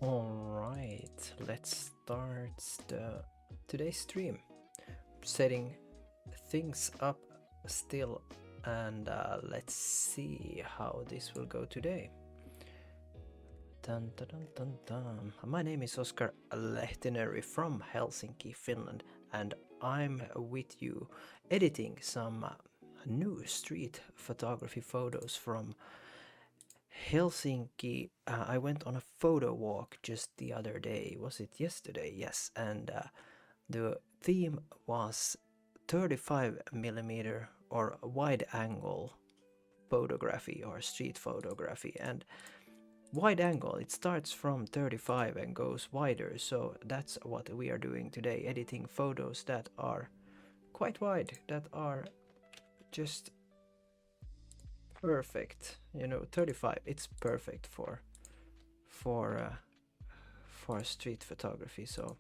Alright, let's start today's stream. Setting things up still, and let's see how this will go today. Dun, dun, dun, dun, dun. My name is Oscar Lehtineri from Helsinki, Finland, and I'm with you editing some new street photography photos from Helsinki. I went on a photo walk just the other day. Was it yesterday? Yes, and the theme was 35 millimeter or wide angle photography or street photography. And wide angle, it starts from 35 and goes wider, so that's what we are doing today, editing photos that are quite wide, that are just perfect. 35, it's perfect for street photography. So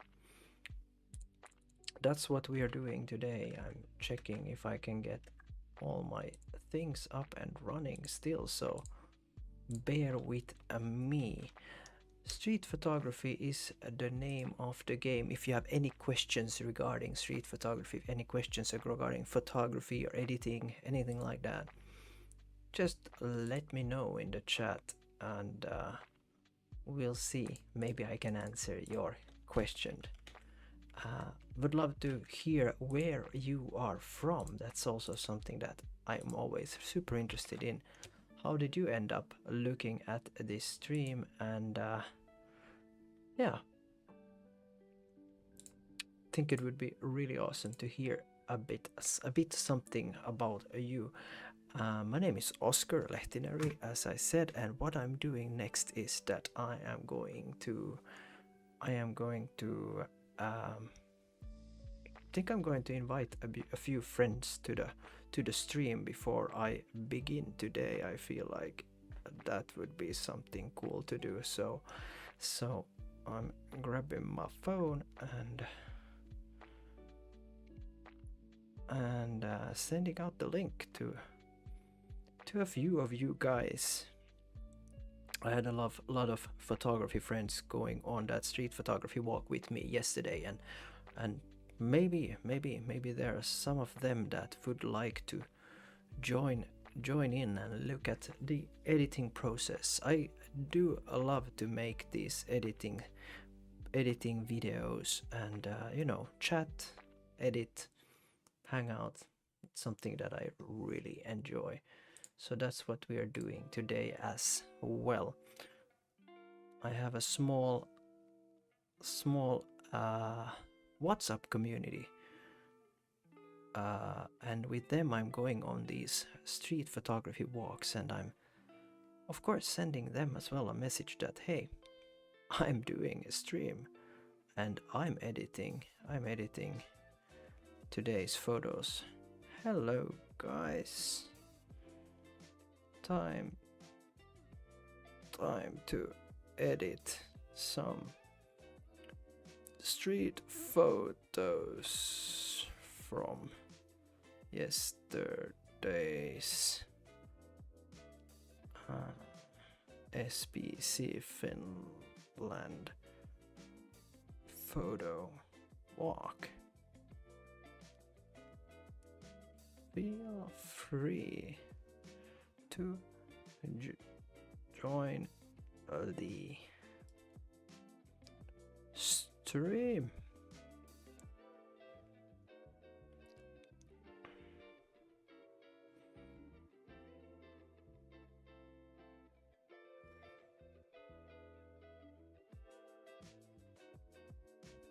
that's what we are doing today. I'm checking if I can get all my things up and running still, so bear with me. Street photography is the name of the game. If you have any questions regarding street photography, any questions regarding photography or editing, anything like that, just let me know in the chat, and we'll see. Maybe I can answer your question. Would love to hear where you are from. That's also something that I'm always super interested in. How did you end up looking at this stream? And yeah, I think it would be really awesome to hear a bit something about you. My name is Oscar Lehtineri, as I said, and what I'm doing next is that I am going to think I'm going to invite a few friends to the stream before I begin today. I feel like that would be something cool to do. So I'm grabbing my phone and sending out the link to a few of you guys. I had a lot of photography friends going on that street photography walk with me yesterday, and maybe there are some of them that would like to join in and look at the editing process. I do love to make these editing videos and chat, edit, hang out. It's something that I really enjoy. So that's what we are doing today as well. I have a small WhatsApp community, and with them I'm going on these street photography walks, and I'm of course sending them as well a message that, hey, I'm doing a stream and I'm editing today's photos. Hello guys, time to edit some street photos from yesterday's SBC Finland photo walk. Feel free to join the stream.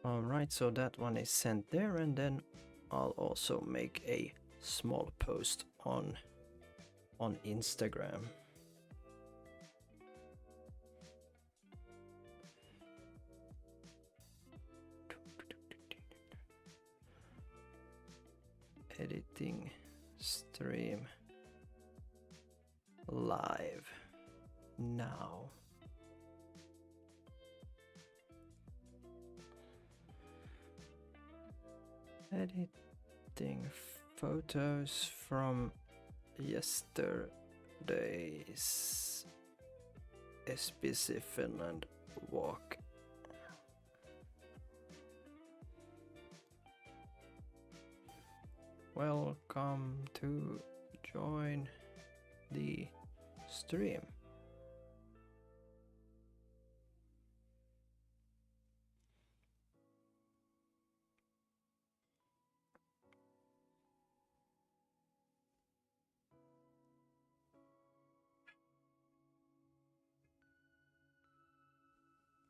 Alright, so that one is sent there, and then I'll also make a small post on Instagram. Editing stream live now. Editing photos from yesterday's SBC Finland walk. Welcome to join the stream.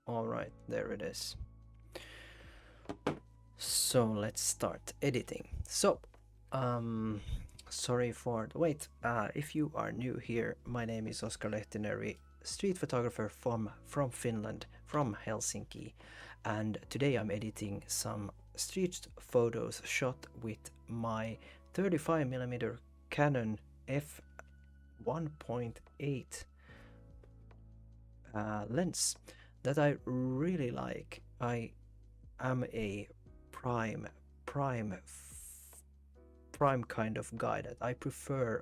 All right, there it is. So let's start editing. So, sorry for the wait. If you are new here, my name is Oskar Lehtineri, street photographer from Finland, from Helsinki, and today I'm editing some street photos shot with my 35mm Canon f1.8 lens that I really like. I am a prime kind of guy that I prefer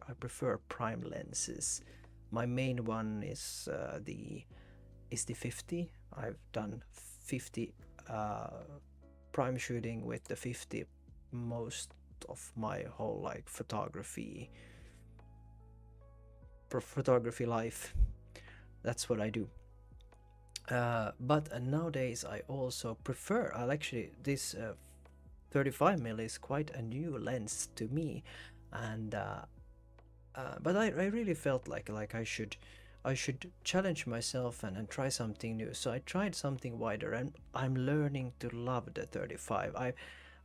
prime lenses. My main one is the 50. I've done 50 prime shooting with the 50 most of my whole like photography life. That's what I do. But nowadays I also prefer, this 35mm is quite a new lens to me, and but I really felt like I should challenge myself and try something new. So I tried something wider, and I'm learning to love the 35.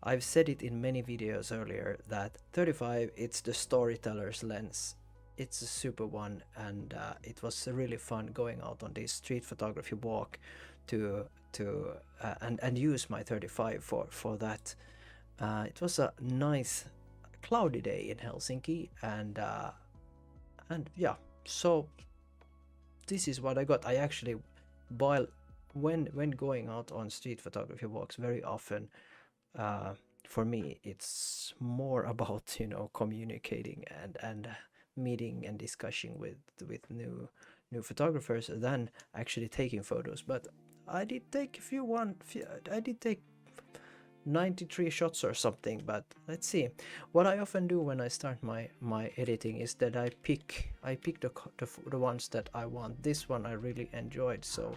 I've said it in many videos earlier that 35, it's the storyteller's lens. It's a super one, and it was really fun going out on this street photography walk to and use my 35 for that. It was a nice cloudy day in Helsinki, and yeah, so this is what I got. I actually, while when going out on street photography walks, very often for me it's more about, you know, communicating and meeting and discussing with new photographers than actually taking photos. But I did take I did take 93 shots or something, but let's see. What I often do when I start my editing is that I pick the ones that I want. This one I really enjoyed, so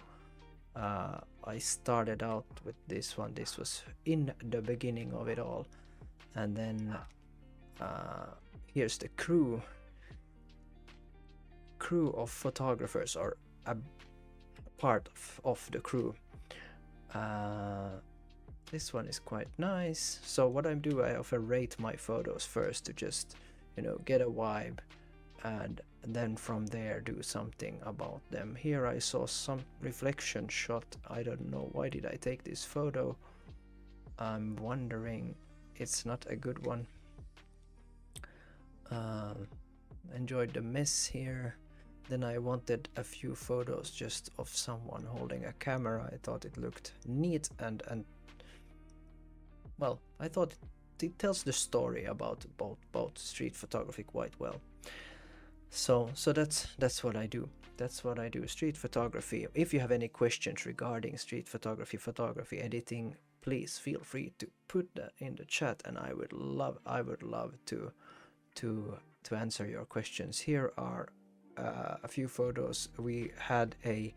I started out with this one. This was in the beginning of it all, and then here's the crew of photographers, or a part of the crew. This one is quite nice. So what I do, I often rate my photos first to just, you know, get a vibe, and then from there do something about them. Here I saw some reflection shot. I don't know why did I take this photo. I'm wondering, it's not a good one. Enjoyed the mess here. Then I wanted a few photos just of someone holding a camera. I thought it looked neat, and well, I thought it tells the story about street photography quite well. So that's what I do. That's what I do. Street photography. If you have any questions regarding street photography editing, please feel free to put that in the chat, and I would love to answer your questions. Here are a few photos. We had a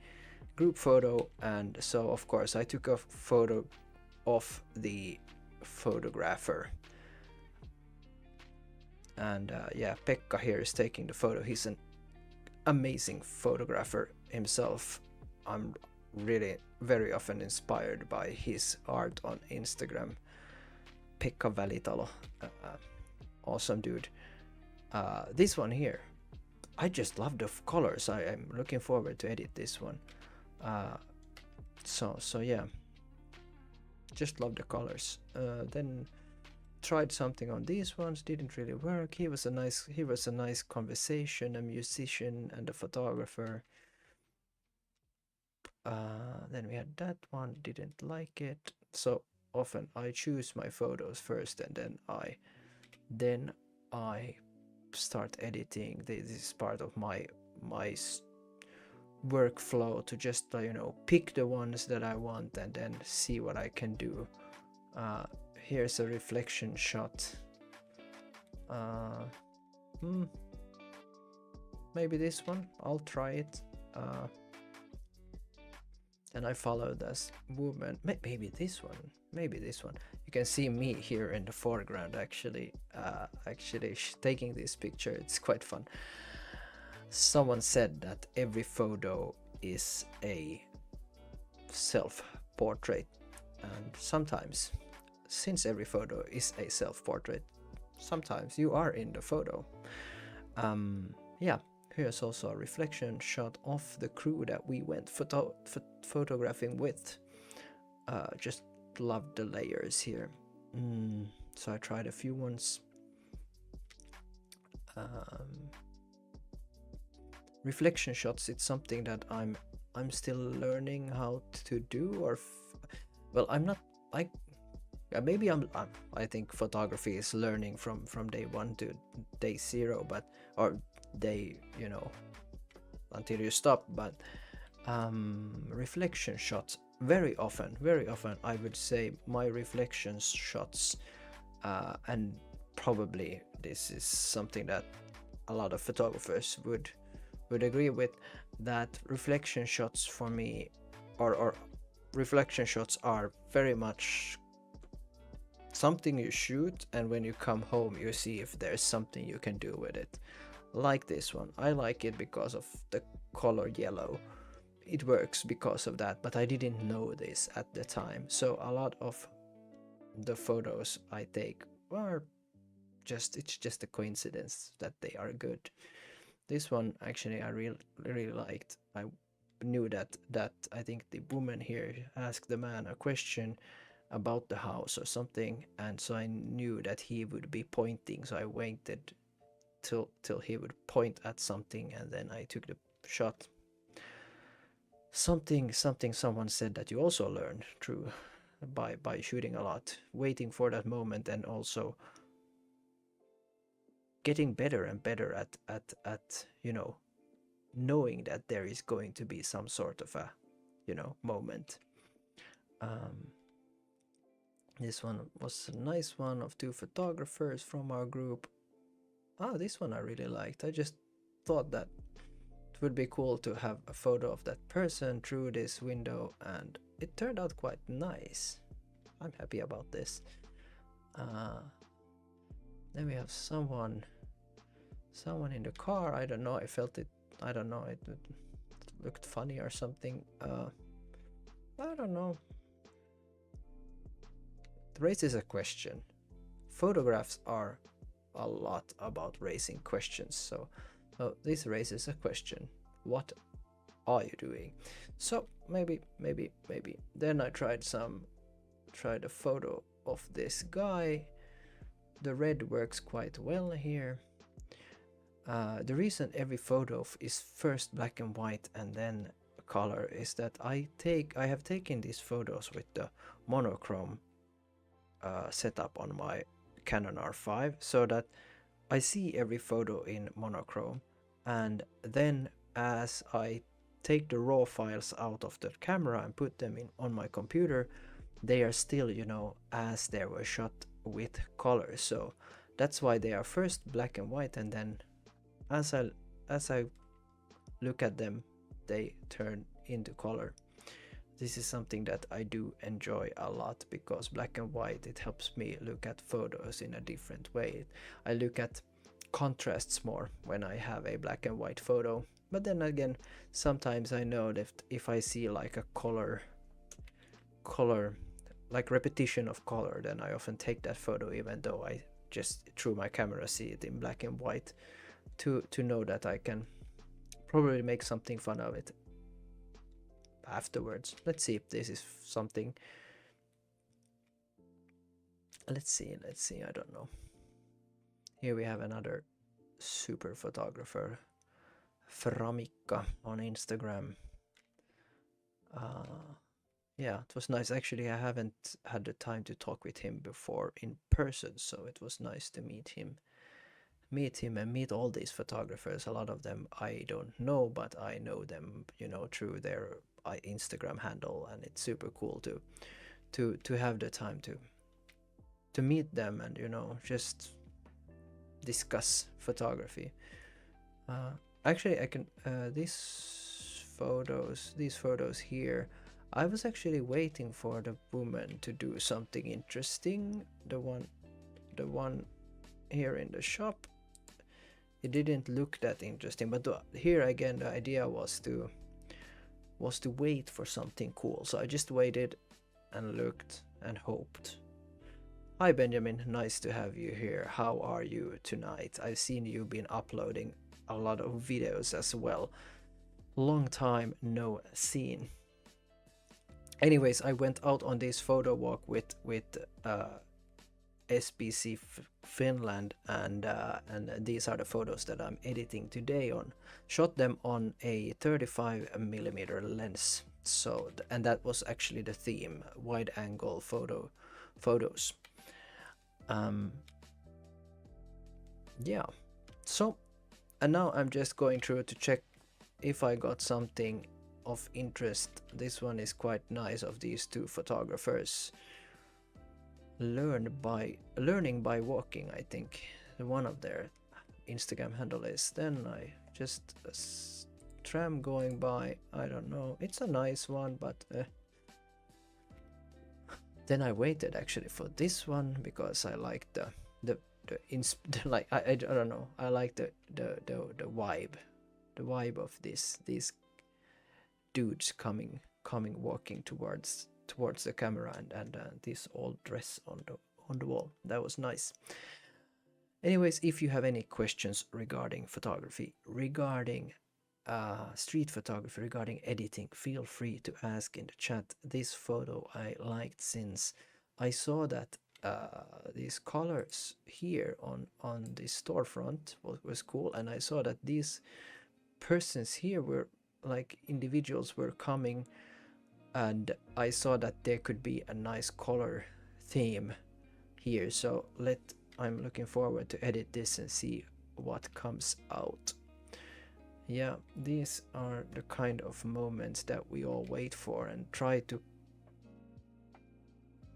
group photo, and so of course I took a photo of the photographer, and yeah, Pekka here is taking the photo. He's an amazing photographer himself. I'm really very often inspired by his art on Instagram. Pekka Välitalo, awesome dude. This one here, I just love the colors. I am looking forward to edit this one. So yeah, just love the colors. Then tried something on these ones, didn't really work. He was a nice conversation, a musician and a photographer. Then we had that one, didn't like it. So often I choose my photos first, and then I start editing. This is part of my workflow to just pick the ones that I want and then see what I can do. Here's a reflection shot. Maybe this one, I'll try it. And I follow this woman. Maybe this one. You can see me here in the foreground actually taking this picture. It's quite fun. Someone said that every photo is a self-portrait, and sometimes, since every photo is a self-portrait, sometimes you are in the photo. Yeah, here's also a reflection shot of the crew that we went photographing with. Just loved the layers here. So I tried a few ones. Reflection shots, it's something that I'm still learning how to do, or well, I'm not. Maybe I think photography is learning from day 1 to day 0, but or day, until you stop. But reflection shots, very often I would say my reflection shots, and probably this is something that a lot of photographers would agree with, that reflection shots for me, or reflection shots are very much something you shoot, and when you come home you see if there's something you can do with it. Like this one, I like it because of the color yellow. It works because of that, but I didn't know this at the time. So a lot of the photos I take are it's just a coincidence that they are good. This one actually I really liked. I knew that I think the woman here asked the man a question about the house or something, and so I knew that he would be pointing, so I waited till he would point at something, and then I took the shot. Something someone said that you also learn through by shooting a lot, waiting for that moment, and also getting better and better at knowing that there is going to be some sort of a moment. This one was a nice one of 2 photographers from our group. This one I really liked. I just thought that it would be cool to have a photo of that person through this window, and it turned out quite nice. I'm happy about this. Then we have someone in the car. I don't know, I felt it, I don't know, it looked funny or something. I don't know. It raises a question. Photographs are a lot about raising questions, so this raises a question. What are you doing? So maybe. Then I tried a photo of this guy. The red works quite well here. The reason every photo is first black and white and then color is that I have taken these photos with the monochrome setup on my Canon R5, so that I see every photo in monochrome, and then as I take the raw files out of the camera and put them on my computer, they are still as they were shot with color. So that's why they are first black and white, and then as I look at them they turn into color. This is something that I do enjoy a lot, because black and white, it helps me look at photos in a different way. I look at contrasts more when I have a black and white photo. But then again, sometimes I know that if I see like a color like repetition of color, then I often take that photo even though I just through my camera see it in black and white, to know that I can probably make something fun of it afterwards. Let's see if this is something. Let's see, I don't know. Here we have another super photographer, Framikka on Instagram. Yeah, it was nice. Actually, I haven't had the time to talk with him before in person, so it was nice to meet meet him and meet all these photographers. A lot of them I don't know, but I know them, you know, through their Instagram handle, and it's super cool to have the time to meet them and, you know, just discuss photography. Actually, I can these photos here. I was actually waiting for the woman to do something interesting. The one here in the shop. It didn't look that interesting, but here again the idea was to wait for something cool. So I just waited and looked and hoped. Hi Benjamin, nice to have you here. How are you tonight? I've seen you've been uploading a lot of videos as well. Long time no seen. Anyways, I went out on this photo walk with SBC Finland, and these are the photos that I'm editing today on. Shot them on a 35mm lens. So and that was actually the theme, wide angle photos. Yeah. So, and now I'm just going through to check if I got something of interest. This one is quite nice, of these two photographers. Learning by walking, I think one of their Instagram handle is. Then I just tram going by, I don't know, it's a nice one, but then I waited actually for this one because I like the like I don't know, I like the vibe of these dudes coming walking towards the camera, and this old dress on the wall. That was nice. Anyways, if you have any questions regarding photography, regarding street photography, regarding editing, feel free to ask in the chat. This photo I liked since I saw that these colors here on this storefront was cool, and I saw that these persons here were like individuals were coming, and I saw that there could be a nice color theme here. So I'm looking forward to edit this and see what comes out. Yeah, these are the kind of moments that we all wait for and try to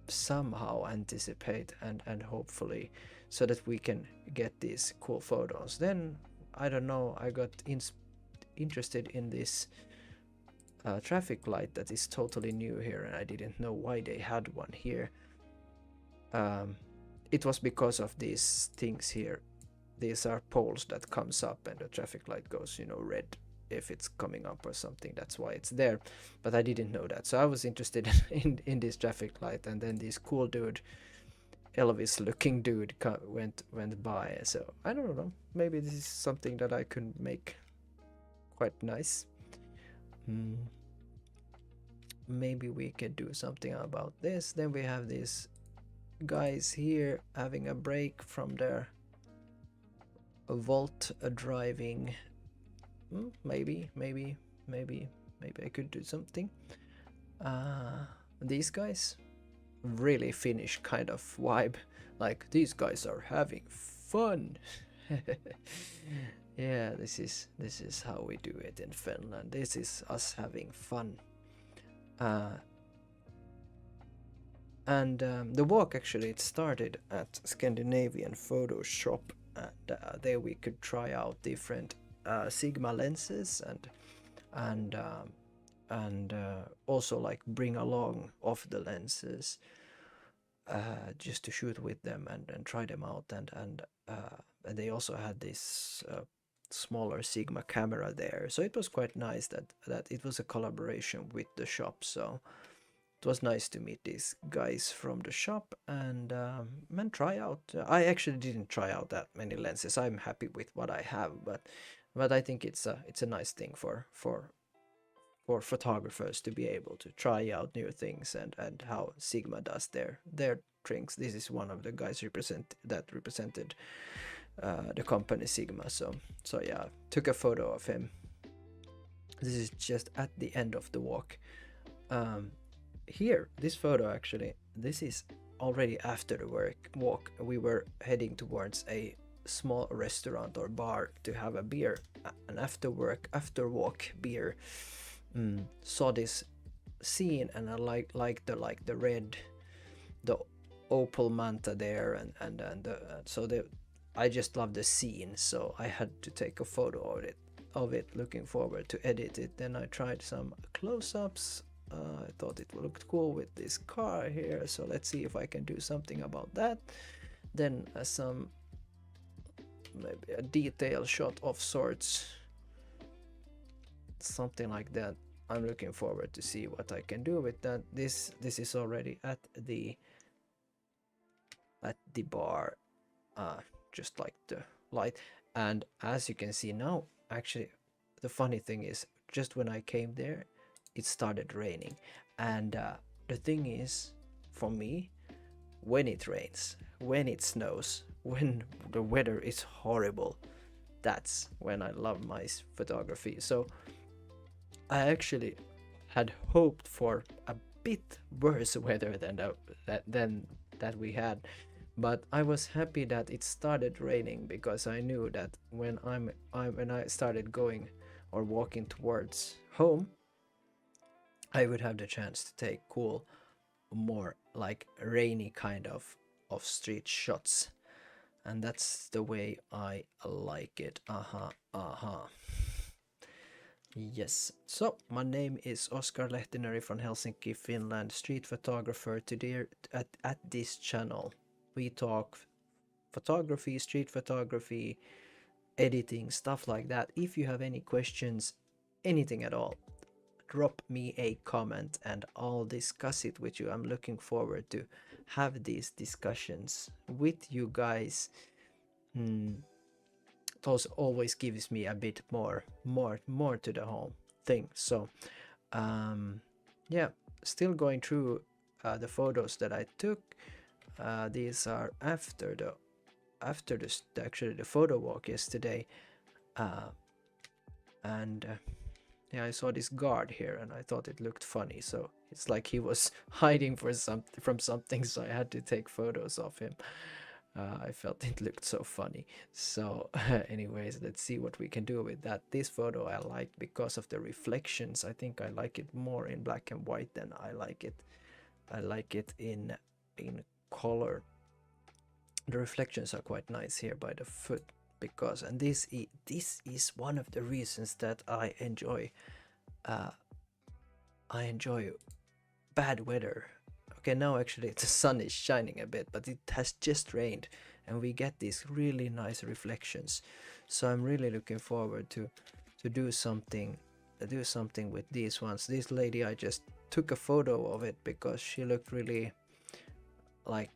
somehow anticipate and hopefully, so that we can get these cool photos. Then I don't know, I got interested in this traffic light that is totally new here, and I didn't know why they had one here. It was because of these things here. These are poles that comes up and the traffic light goes, you know, red if it's coming up or something. That's why it's there, but I didn't know that. So I was interested in this traffic light, and then this cool dude, Elvis looking dude, went by. So I don't know, maybe this is something that I could make quite nice. Maybe we could do something about this. Then we have these guys here having a break from their Volt driving. Maybe I could do something. These guys, really Finnish kind of vibe, like these guys are having fun. Yeah, this is how we do it in Finland. This is us having fun. And the walk actually, it started at Scandinavian Photo Shop, and there we could try out different Sigma lenses and also like bring along off the lenses just to shoot with them and try them out, and they also had this smaller Sigma camera there, so it was quite nice that it was a collaboration with the shop. So it was nice to meet these guys from the shop and try out. I actually didn't try out that many lenses. I'm happy with what I have, but I think it's a nice thing for photographers to be able to try out new things and how Sigma does their things. This is one of the guys represented the company Sigma. So yeah, took a photo of him. This is just at the end of the walk. Here, this photo actually, this is already after the walk. We were heading towards a small restaurant or bar to have a beer, an after walk beer. Saw this scene, and I like the red, the opal manta there, and so I just love the scene, so I had to take a photo of it, looking forward to edit it. Then I tried some close-ups. I thought it looked cool with this car here, so let's see if I can do something about that. Then some, maybe a detail shot of sorts, something like that. I'm looking forward to see what I can do with that. This is already at the bar, just like the light. And as you can see now, actually, the funny thing is, just when I came there, it started raining. And the thing is, for me, when it rains, when it snows, when the weather is horrible, that's when I love my photography. So I actually had hoped for a bit worse weather than that we had, but I was happy that it started raining, because I knew that when I started going or walking towards home, I would have the chance to take cool, more like rainy kind of street shots, and that's the way I like it. Yes, so my name is Oskar Lehtineri from Helsinki, Finland, street photographer. Today at this channel we talk photography, street photography, editing, stuff like that. If you have any questions, anything at all, drop me a comment and I'll discuss it with you. I'm looking forward to have these discussions with you guys. It also always gives me a bit more to the whole thing. So yeah, still going through the photos that I took. These are after the photo walk yesterday, and yeah, I saw this guard here and I thought it looked funny, so it's like he was hiding from something, so I had to take photos of him. I felt it looked so funny. So anyways, let's see what we can do with that. This photo I like because of the reflections. I think I like it more in black and white than I like it in color. The reflections are quite nice here by the foot, because, and this is one of the reasons that I enjoy bad weather. Okay, now actually the sun is shining a bit, but it has just rained and we get these really nice reflections. So I'm really looking forward to do something with these ones. This lady, I just took a photo of it because she looked really like,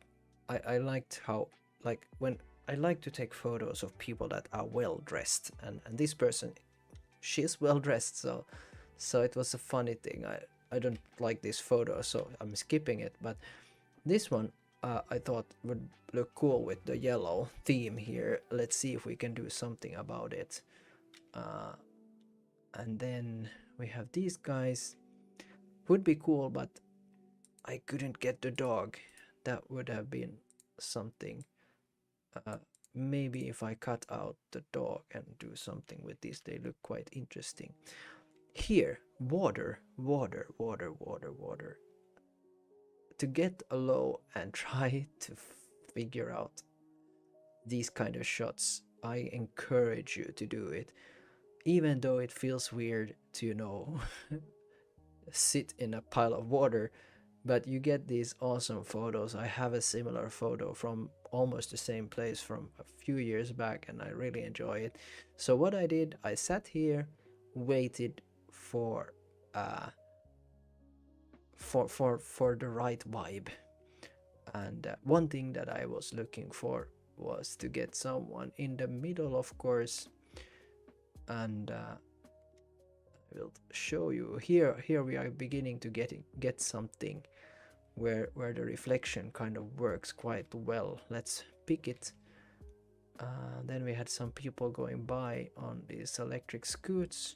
I liked how, like, when I like to take photos of people that are well dressed, and this person, she's well dressed, so it was a funny thing. I don't like this photo, so I'm skipping it, but this one I thought would look cool with the yellow theme here. Let's see if we can do something about it. And then we have these guys. Would be cool, but I couldn't get the dog. That would have been something. Maybe if I cut out the dog and do something with these, they look quite interesting. Here, water. To get a low and try to figure out these kind of shots, I encourage you to do it, even though it feels weird to, you know, sit in a pile of water, but you get these awesome photos. I have a similar photo from almost the same place from a few years back, and I really enjoy it. So what I did, I sat here, waited for the right vibe, and one thing that I was looking for was to get someone in the middle, of course, and I will show you here. We are beginning to get something where the reflection kind of works quite well. Let's pick it. Then we had some people going by on these electric scoots.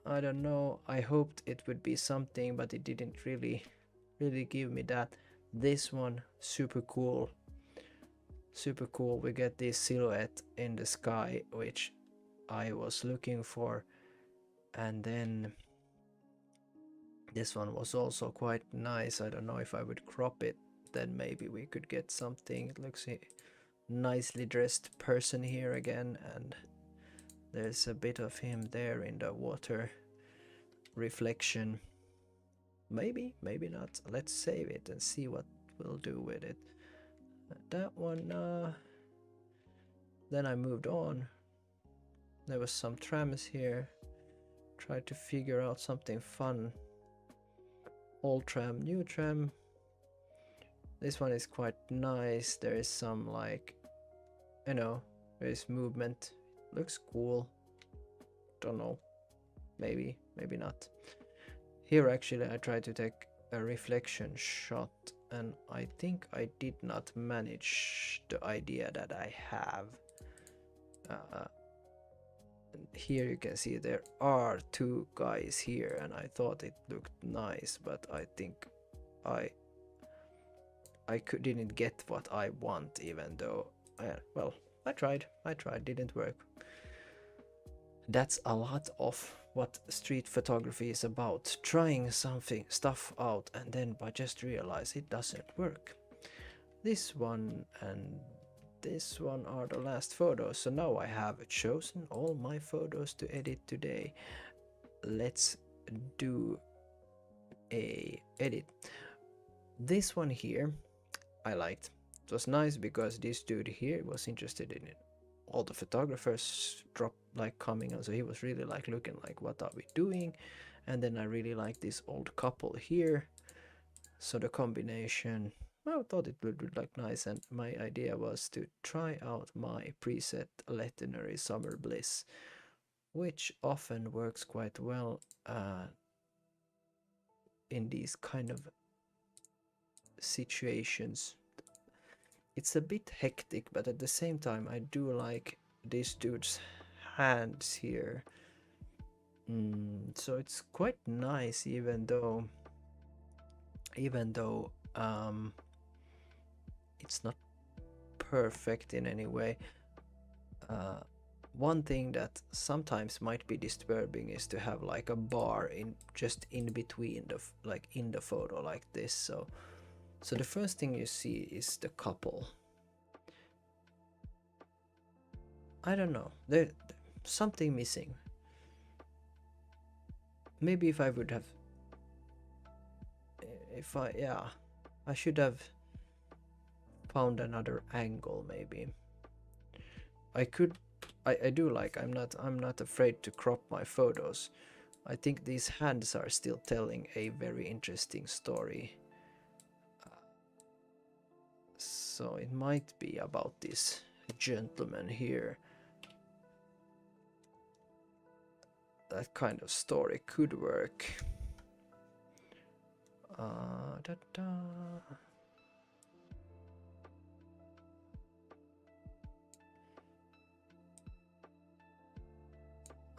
I don't know, I hoped it would be something, but it didn't really give me that. This one, super cool. super cool. We get this silhouette in the sky, which I was looking for, and then this one was also quite nice. I don't know if I would crop it, then maybe we could get something. It looks nicely dressed person here again, and there's a bit of him there in the water reflection. Maybe, maybe not. Let's save it and see what we'll do with it. That one, then I moved on. There was some trams here. Tried to figure out something fun. Old tram, new tram. This one is quite nice. There is some, like, you know, there is movement. Looks cool. Don't know. Maybe, maybe not. Here actually I tried to take a reflection shot, and I think I did not manage the idea that I have. Here you can see there are two guys here, and I thought it looked nice, but I think I didn't get what I want, even though well, I tried, didn't work. That's a lot of what street photography is about, trying stuff out, and then but just realize it doesn't work. This one and this one are the last photos, so now I have chosen all my photos to edit today. Let's do a edit. This one here I liked. It was nice because this dude here was interested in it. All the photographers dropped like coming, and so he was really like looking like, what are we doing? And then I really like this old couple here, so the combination, I thought it would look nice, and my idea was to try out my preset Legendary Summer Bliss, which often works quite well in these kind of situations. It's a bit hectic, but at the same time I do like this dude's hands here. So it's quite nice, even though it's not perfect in any way. One thing that sometimes might be disturbing is to have like a bar just in between like in the photo like this. So the first thing you see is the couple. I don't know, there's something missing. Maybe if I would have, I should have found another angle. Maybe I do like, I'm not afraid to crop my photos. I think these hands are still telling a very interesting story. So it might be about this gentleman here. That kind of story could work.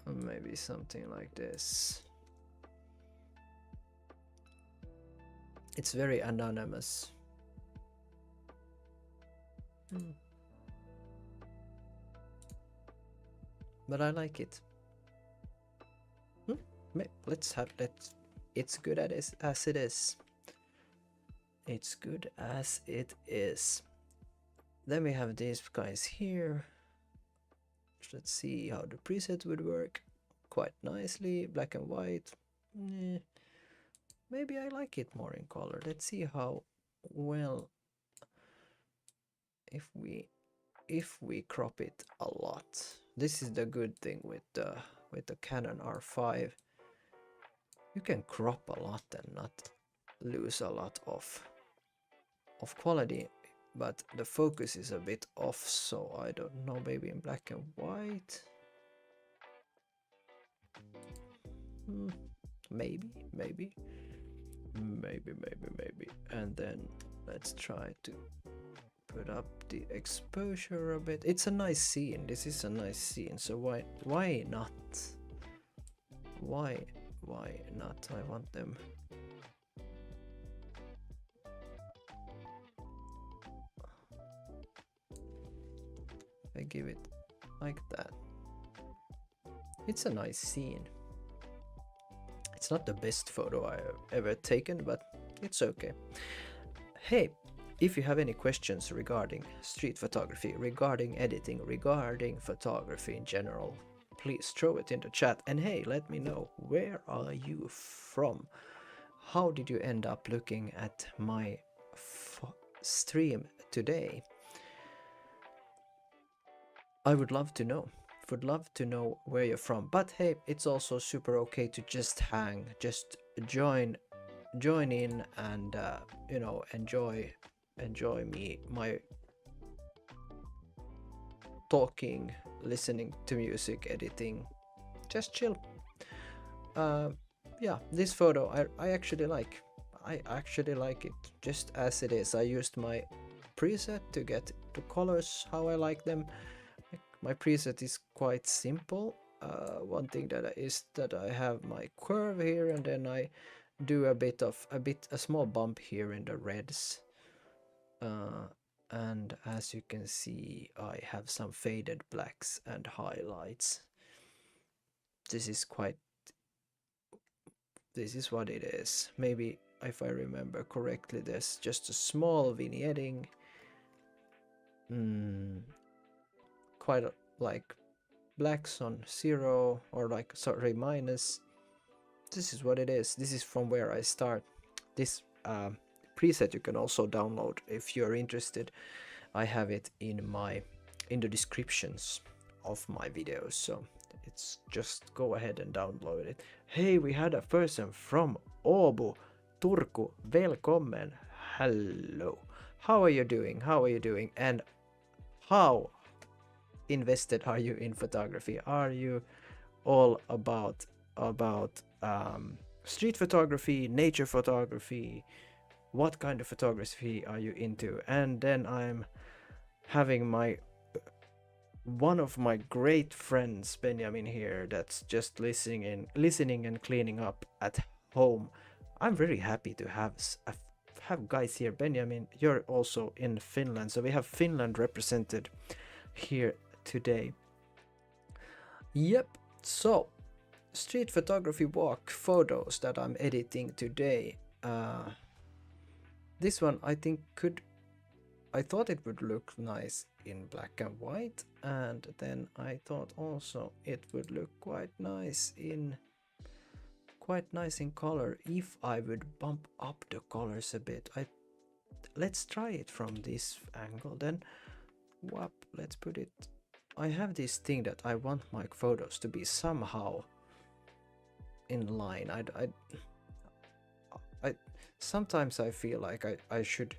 Maybe something like this. It's very anonymous. But I like it. It's good as it is. It's good as it is. Then we have these guys here. Let's see how the preset would work. Quite nicely, black and white. Maybe I like it more in color. Let's see how well if we crop it a lot. This is the good thing with the Canon R5. You can crop a lot and not lose a lot of quality, but the focus is a bit off, so I don't know, maybe in black and white. Maybe. And then let's try to put up the exposure a bit. It's a nice scene. This is a nice scene, so why not? Why not? I want them. I give it like that. It's a nice scene. It's not the best photo I've ever taken, but it's okay. Hey, if you have any questions regarding street photography, regarding editing, regarding photography in general, please throw it in the chat. And hey, let me know, where are you from? How did you end up looking at my stream today? I would love to know. Would love to know where you're from. But hey, it's also super okay to just hang, just join in, and you know, enjoy my talking, listening to music, editing, just chill. Yeah, this photo I actually like. I actually like it just as it is. I used my preset to get the colors how I like them. My preset is quite simple. One thing that is that I have my curve here, and then I do a small bump here in the reds. And as you can see, I have some faded blacks and highlights. This is what it is. Maybe if I remember correctly, there's just a small vignetting. Quite like blacks on 0, or like, sorry, minus. This is what it is. This is from where I start. This preset you can also download if you're interested. I have it in the descriptions of my videos, so it's just go ahead and download it. Hey, we had a person from Åbo, Turku. Välkommen. Hello. How are you doing? And how invested are you in photography? Are you all about street photography, nature photography? What kind of photography are you into? And then I'm having one of my great friends, Benjamin, here, that's just listening and cleaning up at home. I'm very happy to have guys here. Benjamin, you're also in Finland, so we have Finland represented here today. Yep. So street photography walk photos that I'm editing today. This one I think I thought it would look nice in black and white, and then I thought also it would look quite nice in color if I would bump up the colors a bit. Let's try it from this angle then. Whoop, let's put it. I have this thing that I want my photos to be somehow in line. I sometimes I feel like I should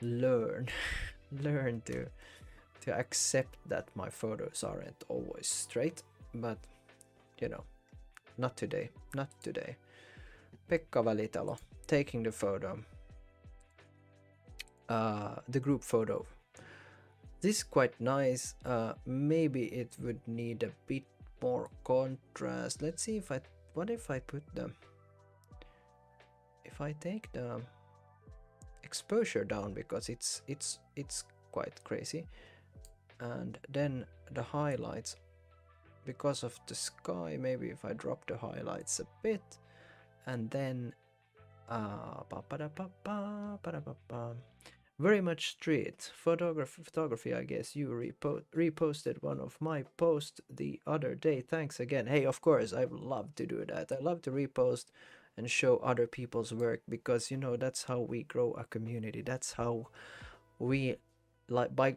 learn to accept that my photos aren't always straight, but you know, not today. Pekka Valitalo taking the photo, the group photo. This is quite nice. Maybe it would need a bit more contrast. Let's see if what if I put if I take the exposure down, because it's quite crazy, and then the highlights, because of the sky, maybe if I drop the highlights a bit, and then very much street photography. I guess you reposted one of my posts the other day. Thanks again. Hey, of course, I would love to do that. I love to repost and show other people's work, because you know, that's how we grow a community. That's how we, like, by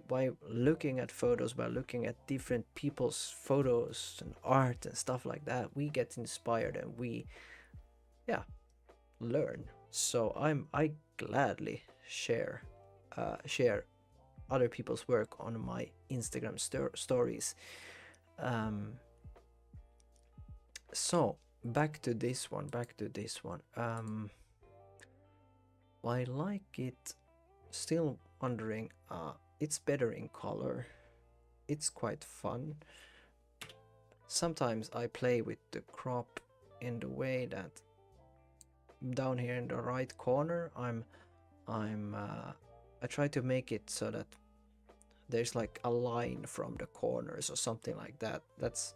looking at photos, by looking at different people's photos and art and stuff like that, we get inspired and we learn. So I gladly share other people's work on my Instagram stories. So back to this one. I like it. Still wondering, it's better in color. It's quite fun. Sometimes I play with the crop in the way that down here in the right corner, I try to make it so that there's like a line from the corners or something like that. That's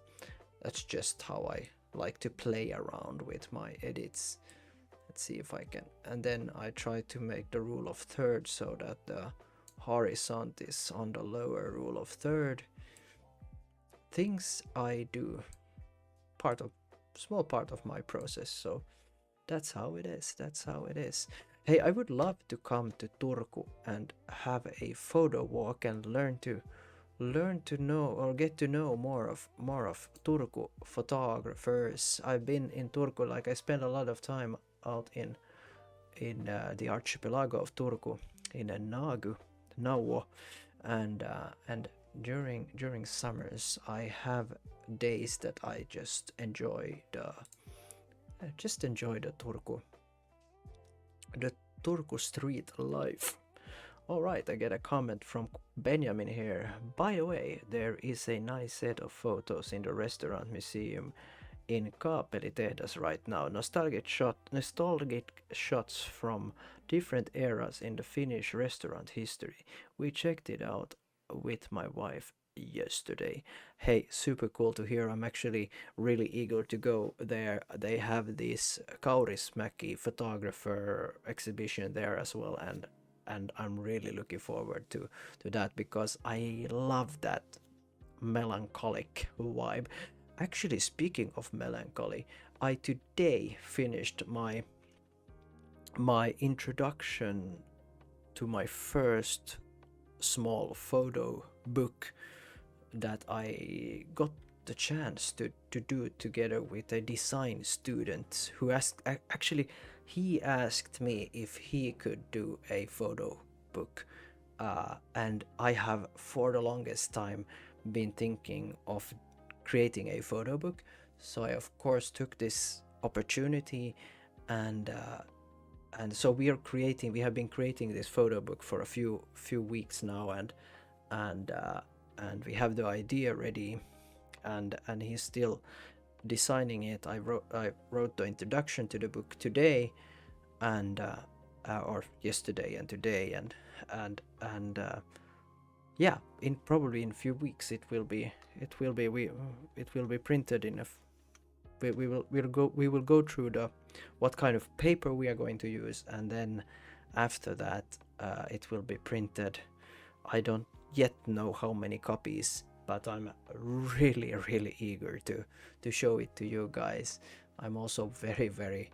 just how I like to play around with my edits. Let's see if I can, and then I try to make the rule of third so that the horizon is on the lower rule of third. Things I do, small part of my process, so that's how it is. That's how it is. Hey, I would love to come to Turku and have a photo walk and learn to know or get to know more of Turku photographers. I've been in Turku, like I spent a lot of time out in the archipelago of Turku in Nauvo, and during summers I have days that I just enjoy the Turku street life. All right, I get a comment from Benjamin here. By the way, there is a nice set of photos in the restaurant museum in Kaapelitehdas right now. Nostalgic shots from different eras in the Finnish restaurant history. We checked it out with my wife yesterday. Hey, super cool to hear. I'm actually really eager to go there. They have this Kaurismäki photographer exhibition there as well, and I'm really looking forward to that because I love that melancholic vibe. Actually, speaking of melancholy, I today finished my introduction to my first small photo book that I got the chance to do together with a design student who he asked me if he could do a photo book, and I have for the longest time been thinking of creating a photo book, so I of course took this opportunity, and so we have been creating this photo book for a few weeks now, and we have the idea ready, and he's still designing it. I wrote the introduction to the book today, and or yesterday and today, and yeah, probably in a few weeks it will be printed in a we will go through what kind of paper we are going to use, and then after that it will be printed. I don't yet know how many copies, but I'm really eager to show it to you guys. I'm also very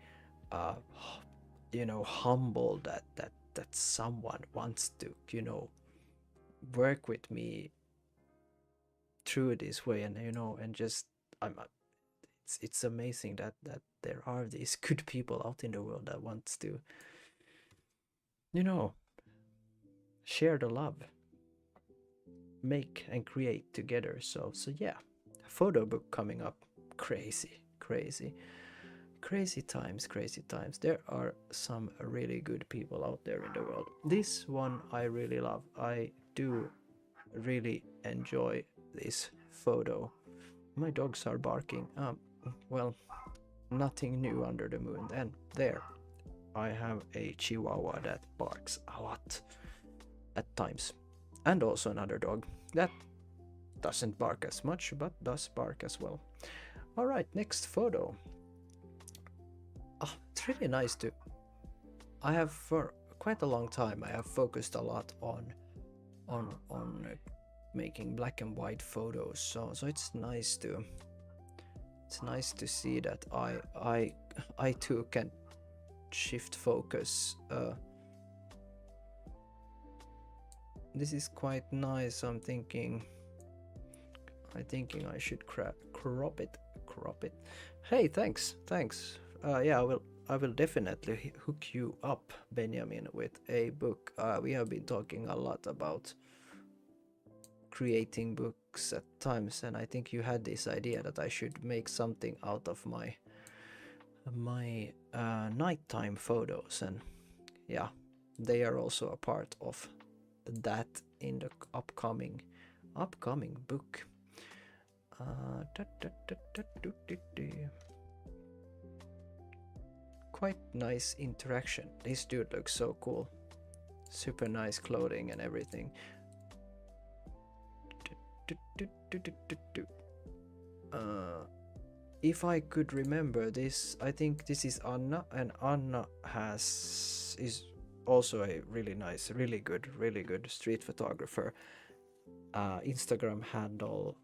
humbled that someone wants to work with me through this way, and just it's amazing that there are these good people out in the world that wants to share the love, make and create together. So yeah, photo book coming up. Crazy times. There are some really good people out there in the world. This one I really love. I do really enjoy this photo. My dogs are barking. Well, nothing new under the moon. And there I have a Chihuahua that barks a lot at times, and also another dog that doesn't bark as much but does bark as well. All right, next photo. It's really nice to. I have for quite a long time I have focused a lot on making black and white photos, so it's nice to see that I too can shift focus. This is quite nice. I'm thinking I should crop it. Hey, thanks. Yeah, I will definitely hook you up, Benjamin, with a book. We have been talking a lot about creating books at times, and I think you had this idea that I should make something out of my nighttime photos, and yeah, they are also a part of that in the upcoming book. Quite nice interaction. This dude looks so cool. Super nice clothing and everything. If I could remember this, I think this is Anna, and Anna is also a really nice, really good street photographer. Instagram handle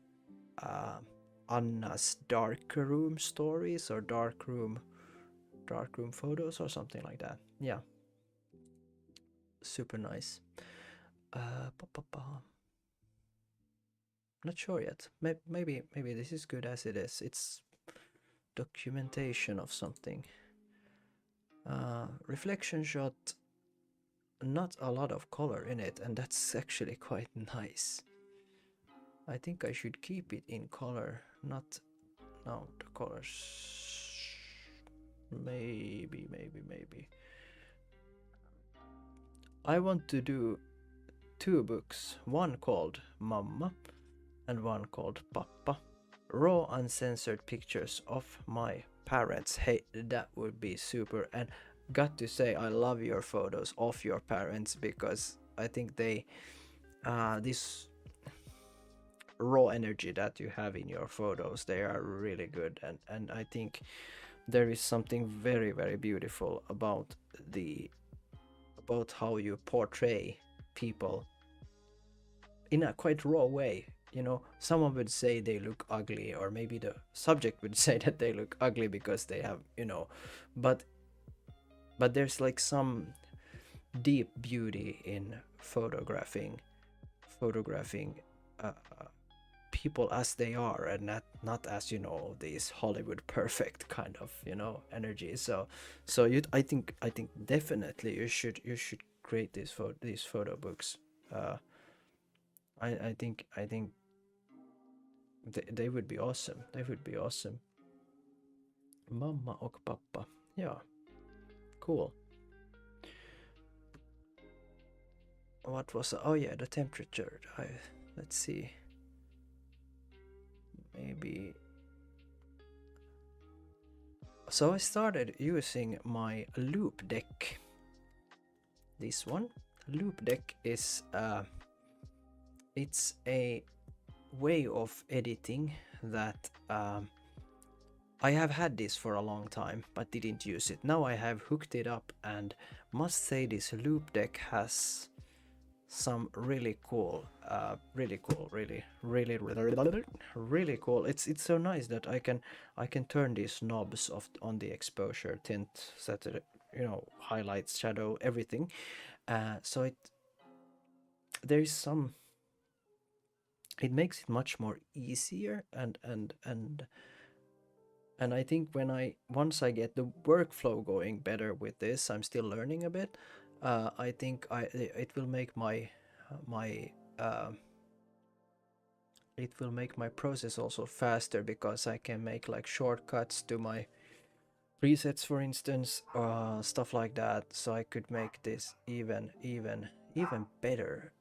Anna's dark room stories or dark room photos or something like that. Yeah, super nice. Not sure yet. Maybe this is good as it is. It's documentation of something. Reflection shot, not a lot of color in it, and that's actually quite nice. I think I should keep it in color, not now the colors. Maybe. I want to do 2 books, one called Mamma and one called Pappa. Raw uncensored pictures of my parents. Hey, that would be super. And got to say, I love your photos of your parents, because I think they this raw energy that you have in your photos, they are really good, and I think there is something very beautiful about how you portray people in a quite raw way. You know, someone would say they look ugly, or maybe the subject would say that they look ugly because they have, you know, but there's like some deep beauty in photographing people as they are, and not as, you know, these Hollywood perfect kind of, you know, energy. So I think definitely you should create these photo books. I think they would be awesome. Mamma och pappa. Yeah, cool. What was, oh yeah, the temperature. Let's see. Maybe. So I started using my loop deck. This one. Loop deck is it's a way of editing that I have had this for a long time but didn't use it. Now I have hooked it up, and must say this loop deck has some really cool, really cool. It's so nice that I can turn these knobs on the exposure, tint, set it, you know, highlights, shadow, everything. So there is some. It makes it much more easier, and I think once I get the workflow going better with this, I'm still learning a bit. I think it will make my process also faster, because I can make like shortcuts to my presets, for instance, stuff like that. So I could make this even better.